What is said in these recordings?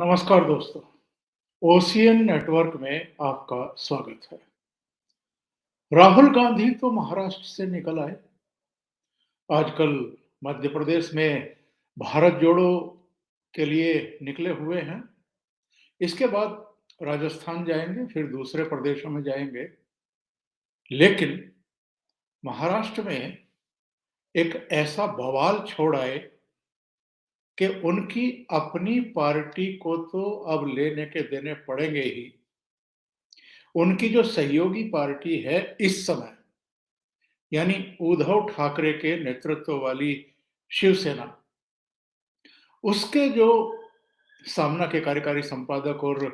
नमस्कार दोस्तों, ocean network में आपका स्वागत है। राहुल गांधी तो महाराष्ट्र से निकल आए। आजकल मध्य प्रदेश में भारत जोड़ो के लिए निकले हुए हैं। इसके बाद राजस्थान जाएंगे, फिर दूसरे प्रदेशों में जाएंगे। लेकिन महाराष्ट्र में एक ऐसा बवाल छोड़ आए कि उनकी अपनी पार्टी को तो अब लेने के देने पड़ेंगे ही। उनकी जो सहयोगी पार्टी है इस समय, यानी उद्धव ठाकरे के नेतृत्व वाली शिवसेना, उसके जो सामना के कार्यकारी संपादक और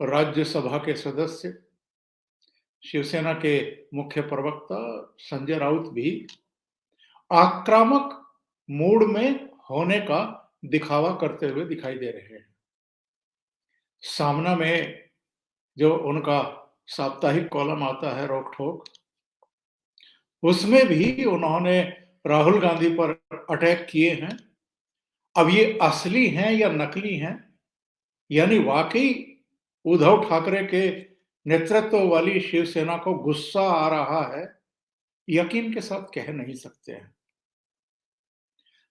राज्यसभा के सदस्य, शिवसेना के मुख्य प्रवक्ता संजय राउत भी आक्रामक मूड में होने का दिखावा करते हुए दिखाई दे रहे हैं। सामना में जो उनका साप्ताहिक कॉलम आता है रोक ठोक, उसमें भी उन्होंने राहुल गांधी पर अटैक किए हैं। अब ये असली हैं या नकली हैं, यानी वाकई उद्धव ठाकरे के नेतृत्व वाली शिवसेना को गुस्सा आ रहा है, यकीन के साथ कह नहीं सकते हैं।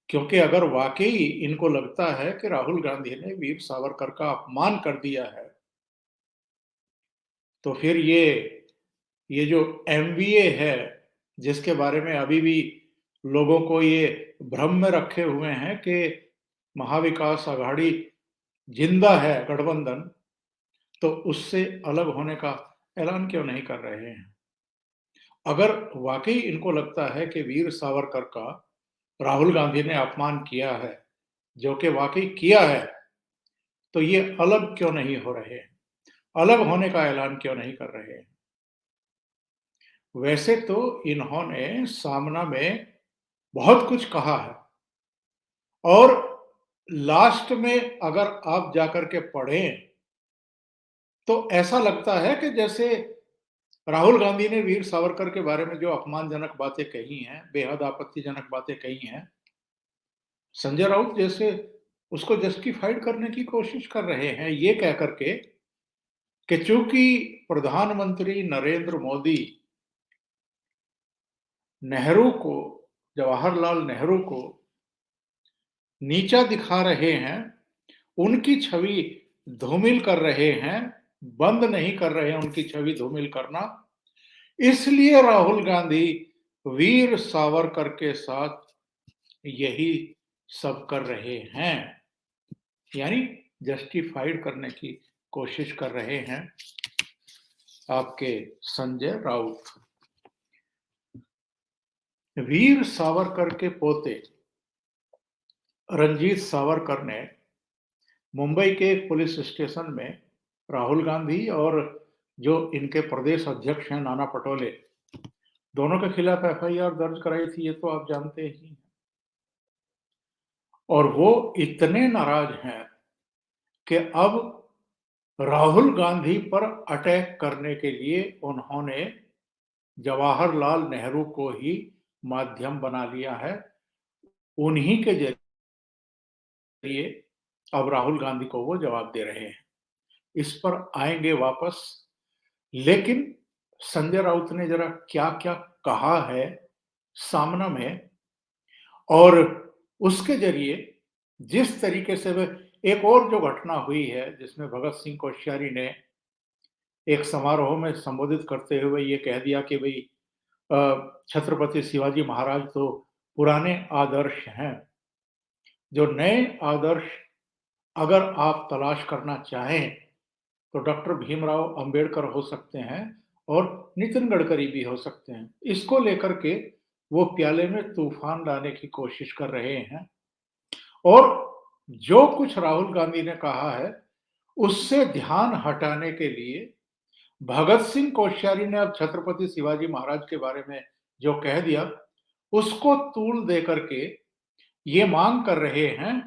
क्योंकि अगर वाकई इनको लगता है कि राहुल गांधी ने वीर सावरकर का अपमान कर दिया है, तो फिर ये जो एमवीए है, जिसके बारे में अभी भी लोगों को ये भ्रम में रखे हुए हैं कि महाविकास आघाड़ी जिंदा है गठबंधन, तो उससे अलग होने का ऐलान क्यों नहीं कर रहे हैं? अगर वाकई इनको लगता है कि वीर सावरकर का राहुल गांधी ने अपमान किया है, जो कि वाकई किया है, तो ये अलग क्यों नहीं हो रहे हैं? अलग होने का ऐलान क्यों नहीं कर रहे हैं? वैसे तो इन्होंने सामना में बहुत कुछ कहा है, और लास्ट में अगर आप जाकर के पढ़ें तो ऐसा लगता है कि जैसे राहुल गांधी ने वीर सावरकर के बारे में जो अपमानजनक बातें कही हैं, बेहद आपत्तिजनक बातें कही हैं, संजय राउत जैसे उसको जस्टिफाइड करने की कोशिश कर रहे हैं, ये कह करके कि चूंकि प्रधानमंत्री नरेंद्र मोदी नेहरू को, जवाहरलाल नेहरू को नीचा दिखा रहे हैं, उनकी छवि धूमिल कर रहे हैं, बंद नहीं कर रहे हैं उनकी छवि धूमिल करना, इसलिए राहुल गांधी वीर सावरकर के साथ यही सब कर रहे हैं, यानी जस्टिफाइड करने की कोशिश कर रहे हैं आपके संजय राउत। वीर सावरकर के पोते रंजीत सावरकर ने मुंबई के एक पुलिस स्टेशन में राहुल गांधी और जो इनके प्रदेश अध्यक्ष हैं नाना पटोले, दोनों के खिलाफ एफआईआर दर्ज कराई थी, ये तो आप जानते ही हैं। और वो इतने नाराज हैं कि अब राहुल गांधी पर अटैक करने के लिए उन्होंने जवाहरलाल नेहरू को ही माध्यम बना लिया है। उन्हीं के जरिए अब राहुल गांधी को वो जवाब दे रहे हैं। इस पर आएंगे वापस, लेकिन संजय राउत ने जरा क्या-क्या कहा है सामना में, और उसके जरिए जिस तरीके से वे, एक और जो घटना हुई है जिसमें भगत सिंह कोश्यारी ने एक समारोह में संबोधित करते हुए ये कह दिया कि भाई छत्रपति शिवाजी महाराज तो पुराने आदर्श हैं, जो नए आदर्श अगर आप तलाश करना चाहें तो डॉक्टर भीमराव अंबेडकर हो सकते हैं और नितिन गडकरी भी हो सकते हैं। इसको लेकर के वो प्याले में तूफान लाने की कोशिश कर रहे हैं, और जो कुछ राहुल गांधी ने कहा है उससे ध्यान हटाने के लिए भगत सिंह कोश्यारी ने अब छत्रपति शिवाजी महाराज के बारे में जो कह दिया, उसको तूल दे करके ये मांग कर रहे हैं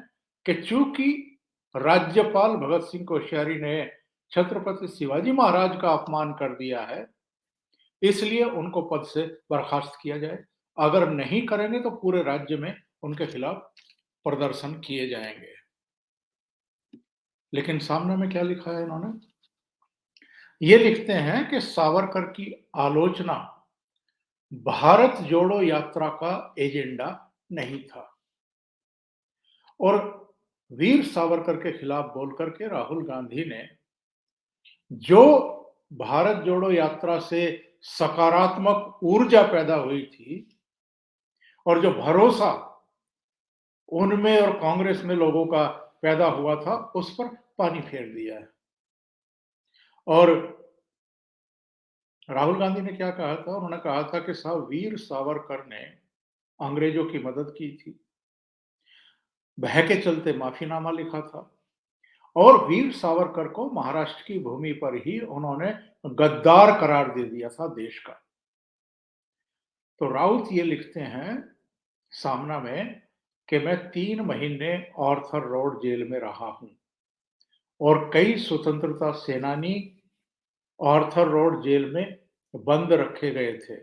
कि चूंकि राज्यपाल भगत सिंह कोश्यारी ने छत्रपति शिवाजी महाराज का अपमान कर दिया है, इसलिए उनको पद से बर्खास्त किया जाए। अगर नहीं करेंगे तो पूरे राज्य में उनके खिलाफ प्रदर्शन किए जाएंगे। लेकिन सामने में क्या लिखा है इन्होंने? ये लिखते हैं कि सावरकर की आलोचना भारत जोड़ो यात्रा का एजेंडा नहीं था और वीर सावरकर के खिलाफ बोलकर के राहुल गांधी ने जो भारत जोड़ो यात्रा से सकारात्मक ऊर्जा पैदा हुई थी और जो भरोसा उनमें और कांग्रेस में लोगों का पैदा हुआ था, उस पर पानी फेर दिया है। और राहुल गांधी ने क्या कहा था? उन्होंने कहा था कि साहब, वीर सावरकर ने अंग्रेजों की मदद की थी, भय के चलते माफीनामा लिखा था और वीर सावरकर को महाराष्ट्र की भूमि पर ही उन्होंने गद्दार करार दे दिया था देश का। तो राउत ये लिखते हैं सामना में कि मैं 3 महीने आर्थर रोड जेल में रहा हूं और कई स्वतंत्रता सेनानी आर्थर रोड जेल में बंद रखे गए थे।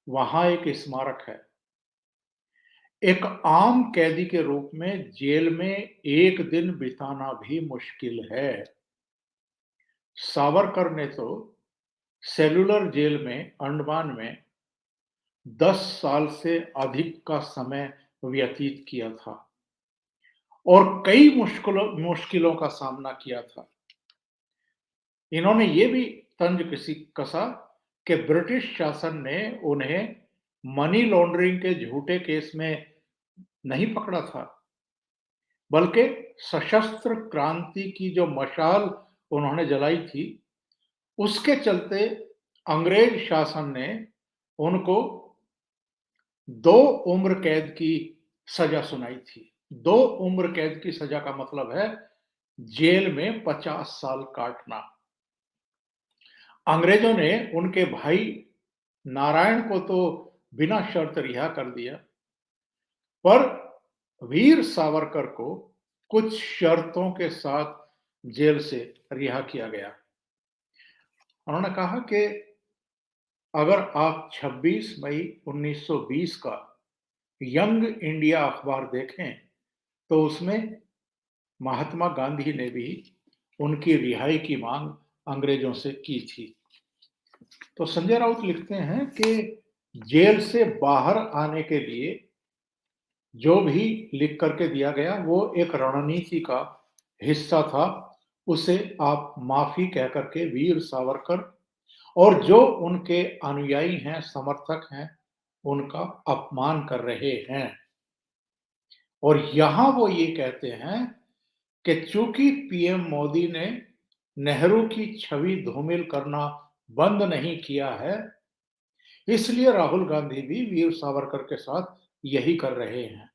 वहां एक स्मारक है। एक आम कैदी के रूप में जेल में एक दिन बिताना भी मुश्किल है। सावरकर ने तो सेलुलर जेल में अंडमान में 10 साल से अधिक का समय व्यतीत किया था और कई मुश्किलों का सामना किया था। इन्होंने ये भी तंज कसा कि ब्रिटिश शासन ने उन्हें मनी लॉन्ड्रिंग के झूठे केस में नहीं पकड़ा था, बल्कि सशस्त्र क्रांति की जो मशाल उन्होंने जलाई थी, उसके चलते अंग्रेज शासन ने उनको 2 उम्र कैद की सजा सुनाई थी। 2 उम्र कैद की सजा का मतलब है जेल में 50 साल काटना। अंग्रेजों ने उनके भाई नारायण को तो बिना शर्त रिहा कर दिया, पर वीर सावरकर को कुछ शर्तों के साथ जेल से रिहा किया गया। उन्होंने कहा कि अगर आप 26 मई 1920 का यंग इंडिया अखबार देखें, तो उसमें महात्मा गांधी ने भी उनकी रिहाई की मांग अंग्रेजों से की थी। तो संजय राउत लिखते हैं कि जेल से बाहर आने के लिए जो भी लिख करके दिया गया, वो एक रणनीति का हिस्सा था। उसे आप माफी कह करके वीर सावरकर और जो उनके अनुयायी हैं, समर्थक हैं, उनका अपमान कर रहे हैं। और यहां वो ये कहते हैं कि चूंकि पीएम मोदी ने नेहरू की छवि धूमिल करना बंद नहीं किया है, इसलिए राहुल गांधी भी वीर सावरकर के साथ यही कर रहे हैं।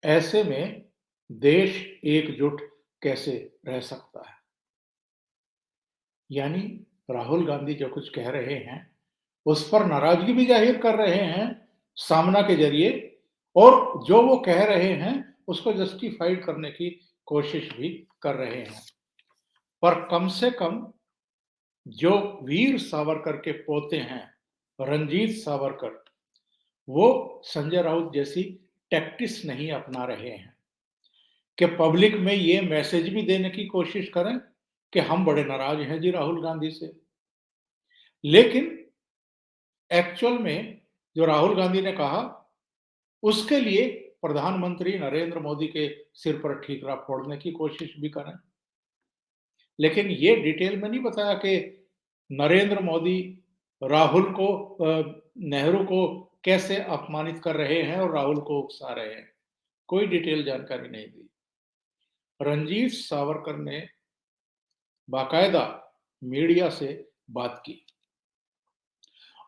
ऐसे में देश एकजुट कैसे रह सकता है? यानी राहुल गांधी जो कुछ कह रहे हैं, उस पर नाराजगी भी जाहिर कर रहे हैं सामना के जरिए, और जो वो कह रहे हैं उसको जस्टिफाइड करने की कोशिश भी कर रहे हैं। पर कम से कम जो वीर सावरकर के पोते हैं, रंजीत सावरकर, वो संजय राउत जैसी टैक्टिस नहीं अपना रहे हैं कि पब्लिक में ये मैसेज भी देने की कोशिश करें कि हम बड़े नाराज हैं जी राहुल गांधी से। लेकिन एक्चुअल में जो राहुल गांधी ने कहा, उसके लिए प्रधानमंत्री नरेंद्र मोदी के सिर पर ठीकरा फोड़ने की कोशिश भी करें। लेकिन ये डिटेल में नहीं बताया कि नरेंद्र मोदी राहुल को नेहरू को कैसे अपमानित कर रहे हैं और राहुल को उकसा रहे हैं। कोई डिटेल जानकारी नहीं दी। रंजीत सावरकर ने बाकायदा मीडिया से बात की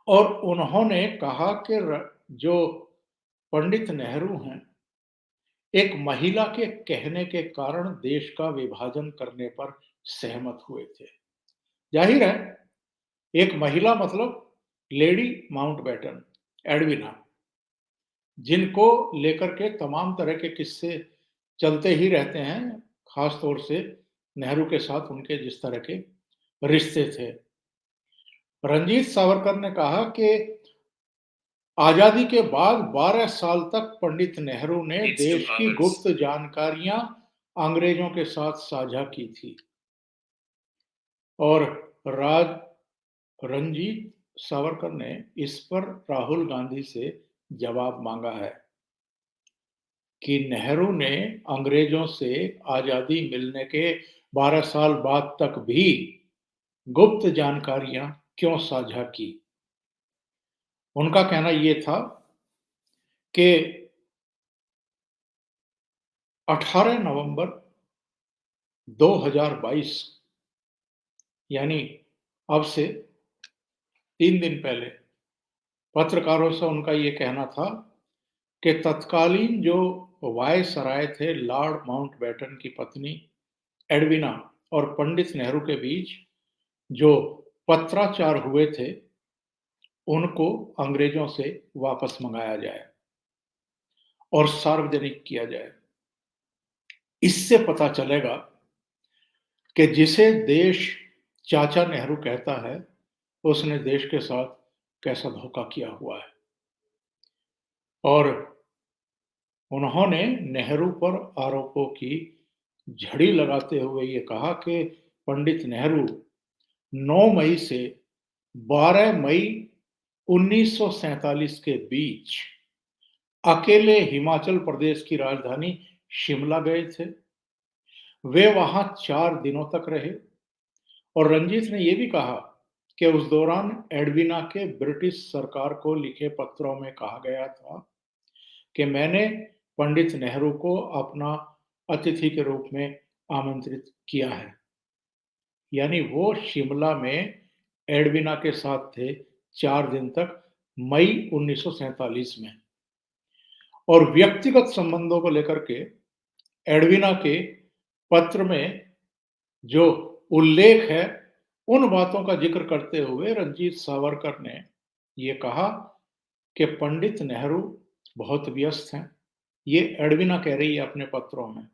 और उन्होंने कहा कि जो पंडित नेहरू हैं, एक महिला के कहने के कारण देश का विभाजन करने पर सहमत हुए थे। जाहिर है, एक महिला मतलब लेडी माउंटबेटन, एडविना, जिनको लेकर के तमाम तरह के किस्से चलते ही रहते हैं, खास तौर से नेहरू के साथ उनके जिस तरह के रिश्ते थे। रंजीत सावरकर ने कहा कि आजादी के बाद 12 साल तक पंडित नेहरू ने देश की गुप्त जानकारियां अंग्रेजों के साथ साझा की थी और राज रंजीत सावरकर ने इस पर राहुल गांधी से जवाब मांगा है कि नेहरू ने अंग्रेजों से आजादी मिलने के 12 साल बाद तक भी गुप्त जानकारियां क्यों साझा की। उनका कहना यह था कि 18 नवंबर 2022 यानी अब से 3 दिन पहले पत्रकारों से उनका यह कहना था कि तत्कालीन जो वायसराय थे लॉर्ड माउंटबेटन की पत्नी एडविना और पंडित नेहरू के बीच जो पत्राचार हुए थे उनको अंग्रेजों से वापस मंगाया जाए और सार्वजनिक किया जाए। इससे पता चलेगा कि जिसे देश चाचा नेहरू कहता है उसने देश के साथ कैसा धोखा किया हुआ है। और उन्होंने नेहरू पर आरोपों की झड़ी लगाते हुए ये कहा कि पंडित नेहरू 9 मई से 12 मई 1947 के बीच अकेले हिमाचल प्रदेश की राजधानी शिमला गए थे। वे वहां 4 दिनों तक रहे और रंजीत ने यह भी कहा कि उस दौरान एडविना के ब्रिटिश सरकार को लिखे पत्रों में कहा गया था कि मैंने पंडित नेहरू को अपना अतिथि के रूप में आमंत्रित किया है। यानी वो शिमला में एडविना के साथ थे 4 दिन तक मई 1947 में। और व्यक्तिगत संबंधों को लेकर के एडविना के पत्र में जो उल्लेख है उन बातों का जिक्र करते हुए रंजीत सावरकर ने ये कहा कि पंडित नेहरू बहुत व्यस्त हैं। ये एडविना कह रही है अपने पत्रों में,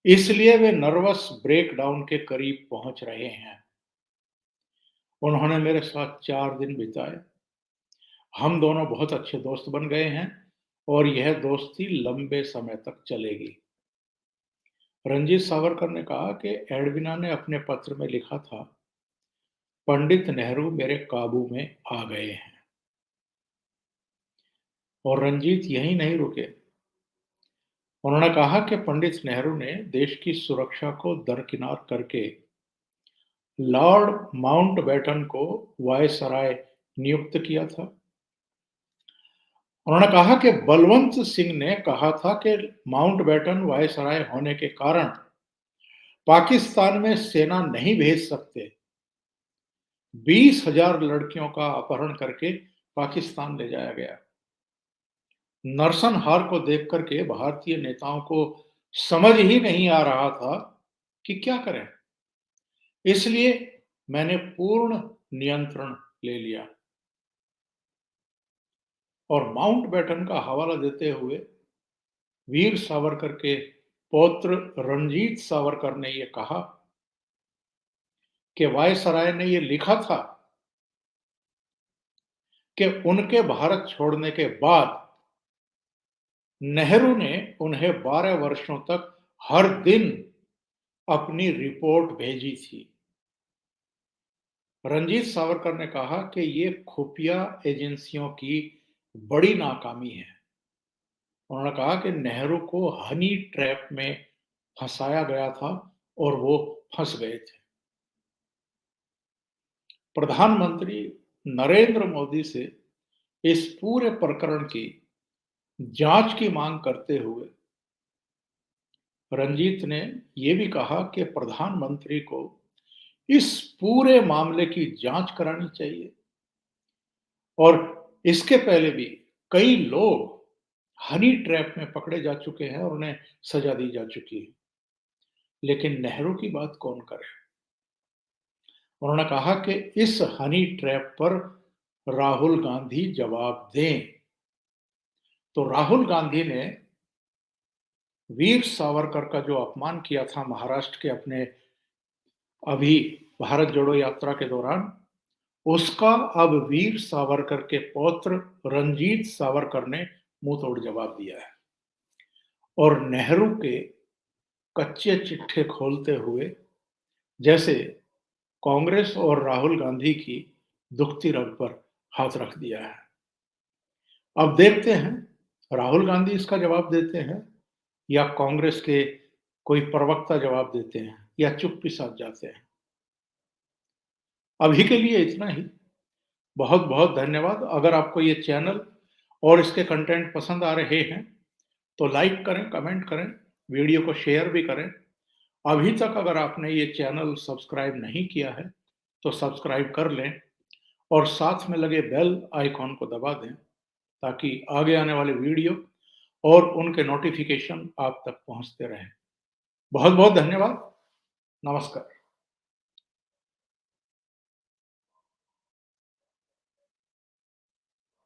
इसलिए वे नर्वस ब्रेकडाउन के करीब पहुंच रहे हैं। उन्होंने मेरे साथ 4 दिन बिताए। हम दोनों बहुत अच्छे दोस्त बन गए हैं और यह दोस्ती लंबे समय तक चलेगी। रंजीत सावरकर ने कहा कि एडविना ने अपने पत्र में लिखा था, पंडित नेहरू मेरे काबू में आ गए हैं। और रंजीत यहीं नहीं रुके। उन्होंने कहा कि पंडित नेहरू ने देश की सुरक्षा को दरकिनार करके लॉर्ड माउंटबेटन को वायसराय नियुक्त किया था। उन्होंने कहा कि बलवंत सिंह ने कहा था कि माउंटबेटन वायसराय होने के कारण पाकिस्तान में सेना नहीं भेज सकते। 20,000 लड़कियों का अपहरण करके पाकिस्तान ले जाया गया। नरसंहार को देख करके भारतीय नेताओं को समझ ही नहीं आ रहा था कि क्या करें। इसलिए मैंने पूर्ण नियंत्रण ले लिया। और माउंटबेटन का हवाला देते हुए वीर सावरकर के पौत्र रणजीत सावरकर ने यह कहा कि वायसराय ने यह लिखा था कि उनके भारत छोड़ने के बाद नेहरू ने उन्हें 12 वर्षों तक हर दिन अपनी रिपोर्ट भेजी थी। रणजीत सावरकर ने कहा कि ये खुफिया एजेंसियों की बड़ी नाकामी है। उन्होंने कहा कि नेहरू को हनी ट्रैप में फंसाया गया था और वो फंस गए थे। प्रधानमंत्री नरेंद्र मोदी से इस पूरे प्रकरण की जांच की मांग करते हुए रंजीत ने यह भी कहा कि प्रधानमंत्री को इस पूरे मामले की जांच करानी चाहिए और इसके पहले भी कई लोग हनी ट्रैप में पकड़े जा चुके हैं और उन्हें सजा दी जा चुकी है, लेकिन नेहरू की बात कौन करे। उन्होंने कहा कि इस हनी ट्रैप पर राहुल गांधी जवाब दें। तो राहुल गांधी ने वीर सावरकर का जो अपमान किया था महाराष्ट्र के अपने अभी भारत जोड़ो यात्रा के दौरान, उसका अब वीर सावरकर के पौत्र रणजीत सावरकर ने मुंह तोड़ जवाब दिया है। और नेहरू के कच्चे चिट्ठे खोलते हुए जैसे कांग्रेस और राहुल गांधी की दुखती रग पर हाथ रख दिया है। अब देखते हैं राहुल गांधी इसका जवाब देते हैं या कांग्रेस के कोई प्रवक्ता जवाब देते हैं या चुप्पी साध जाते हैं। अभी के लिए इतना ही। बहुत-बहुत धन्यवाद। अगर आपको ये चैनल और इसके कंटेंट पसंद आ रहे हैं, तो लाइक करें, कमेंट करें, वीडियो को शेयर भी करें। अभी तक अगर आपने ये चैनल सब्सक्राइब नहीं किया है, तो सब्सक्राइब कर लें और साथ में लगे बेल आइकॉन को दबा दें, ताकि आगे आने वाले वीडियो और उनके नोटिफिकेशन आप तक पहुंचते रहें। बहुत-बहुत धन्यवाद। नमस्कार।